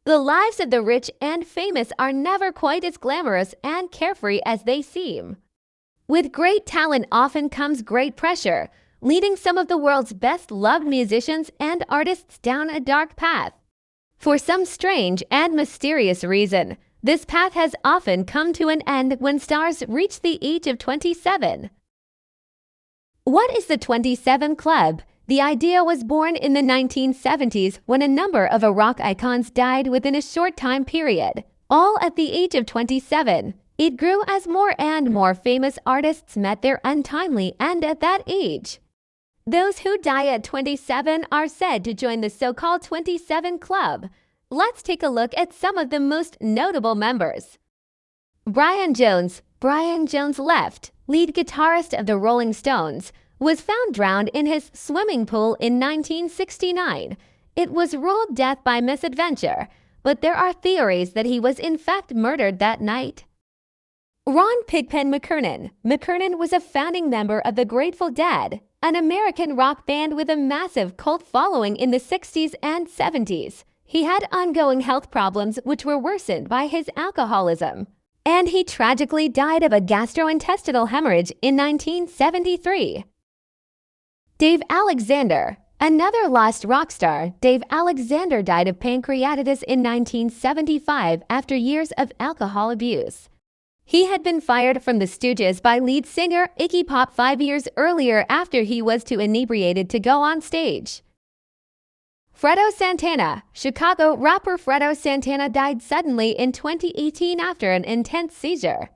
The lives of the rich and famous are never quite as glamorous and carefree as they seem. With great talent often comes great pressure, leading some of the world's best-loved musicians and artists down a dark path. For some strange and mysterious reason, this path has often come to an end when stars reach the age of 27. What is the 27 Club? The idea was born in the 1970s when a number of rock icons died within a short time period, all at the age of 27. It grew as more and more famous artists met their untimely end at that age. Those who die at 27 are said to join the so-called 27 Club. Let's take a look at some of the most notable members. Brian Jones. Brian Jones left, lead guitarist of the Rolling Stones, was found drowned in his swimming pool in 1969. It was ruled death by misadventure, but there are theories that he was in fact murdered that night. Ron Pigpen McKernan. McKernan was a founding member of the Grateful Dead, an American rock band with a massive cult following in the 60s and 70s. He had ongoing health problems which were worsened by his alcoholism, and he tragically died of a gastrointestinal hemorrhage in 1973. Dave Alexander. Another lost rock star, Dave Alexander died of pancreatitis in 1975 after years of alcohol abuse. He had been fired from the Stooges by lead singer Iggy Pop 5 years earlier after he was too inebriated to go on stage. Fredo Santana. Chicago rapper Fredo Santana died suddenly in 2018 after an intense seizure.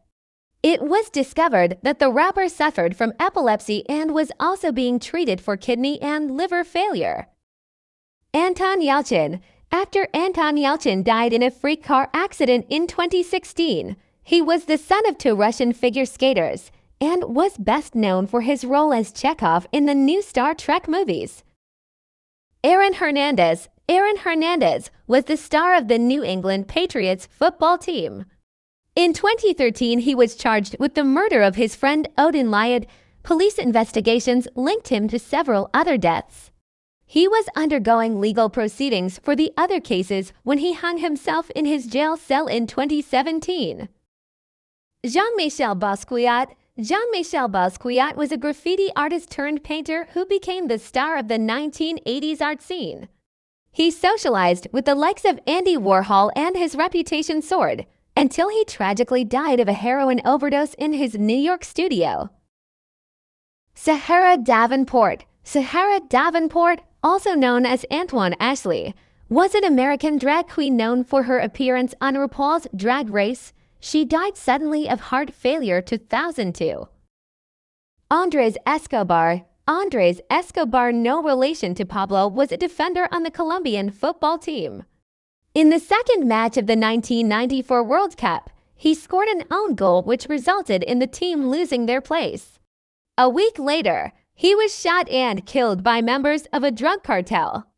It was discovered that the rapper suffered from epilepsy and was also being treated for kidney and liver failure. Anton Yelchin. Actor Anton Yelchin died in a freak car accident in 2016. He was the son of two Russian figure skaters and was best known for his role as Chekhov in the new Star Trek movies. Aaron Hernandez. Aaron Hernandez was the star of the New England Patriots football team. In 2013, he was charged with the murder of his friend Odin Lyad. Police investigations linked him to several other deaths. He was undergoing legal proceedings for the other cases when he hung himself in his jail cell in 2017. Jean-Michel Basquiat. Jean-Michel Basquiat was a graffiti artist turned painter who became the star of the 1980s art scene. He socialized with the likes of Andy Warhol and his reputation soared until he tragically died of a heroin overdose in his New York studio. Sahara Davenport. Sahara Davenport, also known as Antoine Ashley, was an American drag queen known for her appearance on RuPaul's Drag Race. She died suddenly of heart failure in 2002. Andres Escobar. Andres Escobar, no relation to Pablo, was a defender on the Colombian football team. In the second match of the 1994 World Cup, he scored an own goal which resulted in the team losing their place. A week later, he was shot and killed by members of a drug cartel.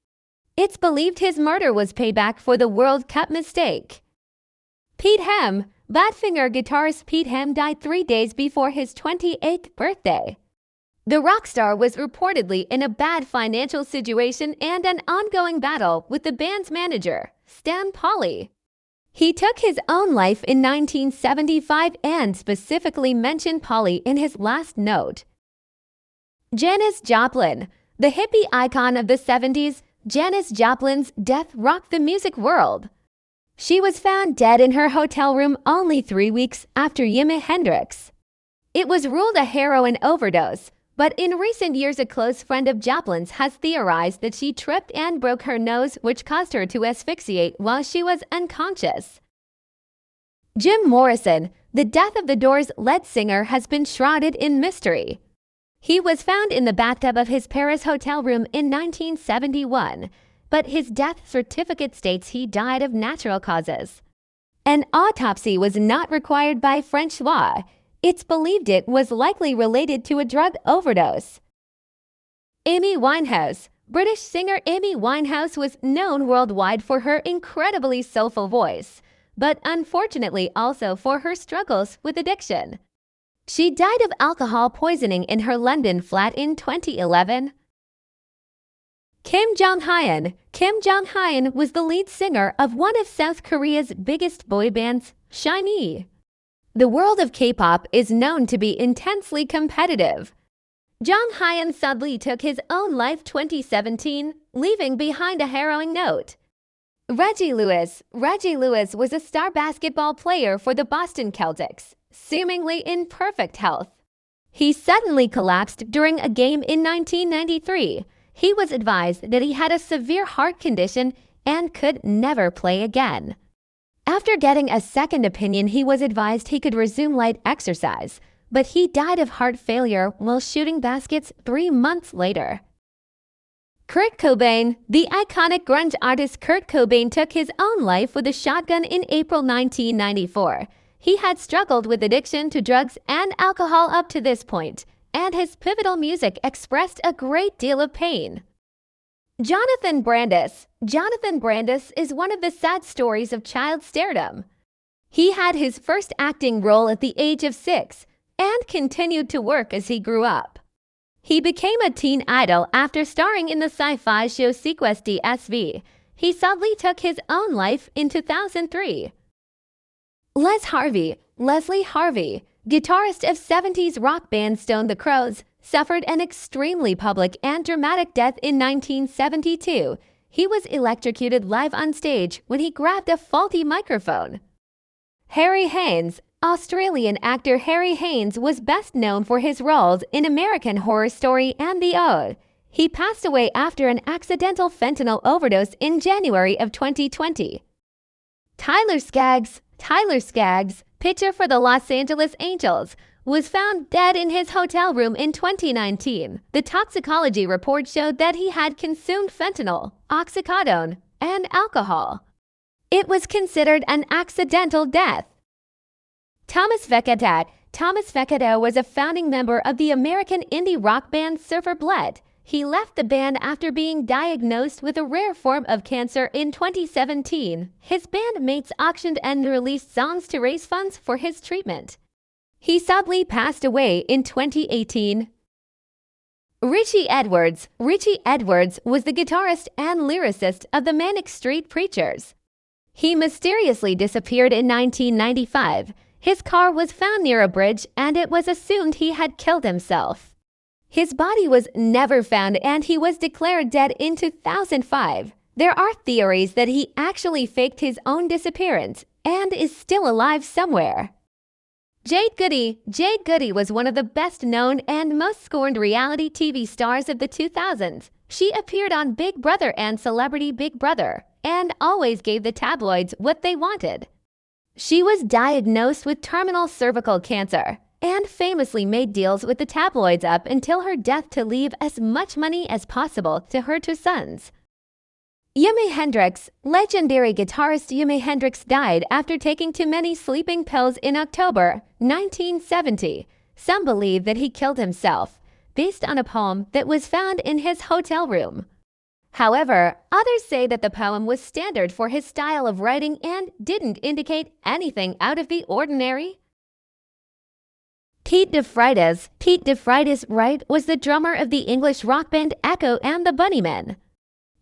It's believed his murder was payback for the World Cup mistake. Pete Hem. Badfinger guitarist Pete Hem died 3 days before his 28th birthday. The rock star was reportedly in a bad financial situation and an ongoing battle with the band's manager, Stan Pauly. He took his own life in 1975 and specifically mentioned Pauly in his last note. Janis Joplin. The hippie icon of the 70s, Janis Joplin's death rocked the music world. She was found dead in her hotel room only 3 weeks after Jimi Hendrix. It was ruled a heroin overdose, but in recent years a close friend of Joplin's has theorized that she tripped and broke her nose, which caused her to asphyxiate while she was unconscious. Jim Morrison. The death of the Doors lead singer has been shrouded in mystery. He was found in the bathtub of his Paris hotel room in 1971. But his death certificate states he died of natural causes. An autopsy was not required by French law. It's believed it was likely related to a drug overdose. Amy Winehouse. British singer Amy Winehouse was known worldwide for her incredibly soulful voice, but unfortunately also for her struggles with addiction. She died of alcohol poisoning in her London flat in 2011. Kim Jong-hyun. Kim Jong-hyun was the lead singer of one of South Korea's biggest boy bands, SHINee. The world of K-pop is known to be intensely competitive. Jong-hyun sadly took his own life 2017, leaving behind a harrowing note. Reggie Lewis. Reggie Lewis was a star basketball player for the Boston Celtics, seemingly in perfect health. He suddenly collapsed during a game in 1993. He was advised that he had a severe heart condition and could never play again. After getting a second opinion, he was advised he could resume light exercise, but he died of heart failure while shooting baskets 3 months later. Kurt Cobain. The iconic grunge artist Kurt Cobain took his own life with a shotgun in April 1994. He had struggled with addiction to drugs and alcohol up to this point, and his pivotal music expressed a great deal of pain. Jonathan Brandis. Jonathan Brandis is one of the sad stories of child stardom. He had his first acting role at the age of 6 and continued to work as he grew up. He became a teen idol after starring in the sci-fi show Sequest SV. He sadly took his own life in 2003. Leslie Harvey, guitarist of 70s rock band Stone the Crows, suffered an extremely public and dramatic death in 1972. He was electrocuted live on stage when he grabbed a faulty microphone. Harry Haynes. Australian actor Harry Haynes was best known for his roles in American Horror Story and The Ode. He passed away after an accidental fentanyl overdose in January of 2020. Tyler Skaggs. Tyler Skaggs, pitcher for the Los Angeles Angels, was found dead in his hotel room in 2019. The toxicology report showed that he had consumed fentanyl, oxycodone, and alcohol. It was considered an accidental death. Thomas Veketa. Thomas Veketa was a founding member of the American indie rock band Surfer Blood. He left the band after being diagnosed with a rare form of cancer in 2017. His bandmates auctioned and released songs to raise funds for his treatment. He sadly passed away in 2018. Richie Edwards. Richie Edwards was the guitarist and lyricist of the Manic Street Preachers. He mysteriously disappeared in 1995. His car was found near a bridge, and it was assumed he had killed himself. His body was never found, and he was declared dead in 2005. There are theories that he actually faked his own disappearance and is still alive somewhere. Jade Goody. Jade Goody was one of the best-known and most scorned reality TV stars of the 2000s. She appeared on Big Brother and Celebrity Big Brother, and always gave the tabloids what they wanted. She was diagnosed with terminal cervical cancer and famously made deals with the tabloids up until her death to leave as much money as possible to her two sons. Jimi Hendrix. Legendary guitarist Jimi Hendrix died after taking too many sleeping pills in October 1970. Some believe that he killed himself, based on a poem that was found in his hotel room. However, others say that the poem was standard for his style of writing and didn't indicate anything out of the ordinary. Pete DeFreitas. Pete DeFreitas Wright was the drummer of the English rock band Echo and the Bunnymen.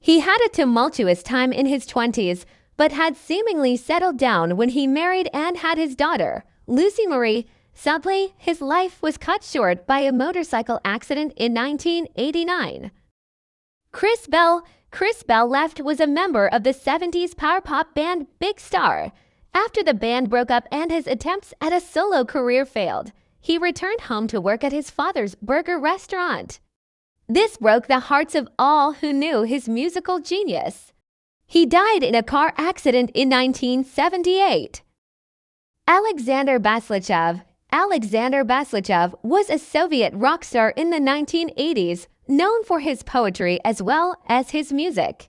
He had a tumultuous time in his 20s, but had seemingly settled down when he married and had his daughter, Lucy Marie. Sadly, his life was cut short by a motorcycle accident in 1989. Chris Bell. Chris Bell Left was a member of the 70s power pop band Big Star. After the band broke up and his attempts at a solo career failed, he returned home to work at his father's burger restaurant. This broke the hearts of all who knew his musical genius. He died in a car accident in 1978. Alexander Baslichev. Alexander Baslichev was a Soviet rock star in the 1980s, known for his poetry as well as his music.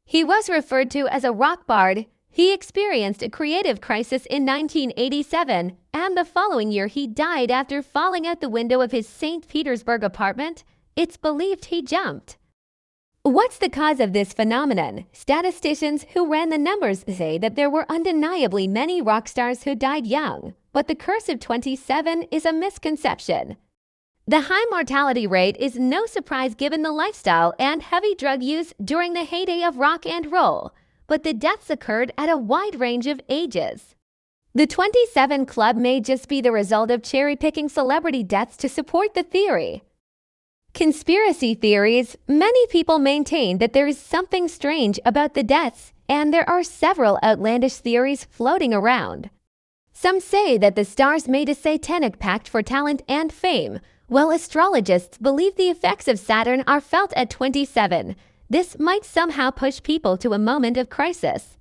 He was referred to as a rock bard. He experienced a creative crisis in 1987, and the following year he died after falling out the window of his St. Petersburg apartment. It's believed he jumped. What's the cause of this phenomenon? Statisticians who ran the numbers say that there were undeniably many rock stars who died young, but the curse of 27 is a misconception. The high mortality rate is no surprise given the lifestyle and heavy drug use during the heyday of rock and roll, but the deaths occurred at a wide range of ages. The 27 Club may just be the result of cherry-picking celebrity deaths to support the theory. Conspiracy theories. Many people maintain that there is something strange about the deaths, and there are several outlandish theories floating around. Some say that the stars made a satanic pact for talent and fame, while astrologists believe the effects of Saturn are felt at 27. This might somehow push people to a moment of crisis.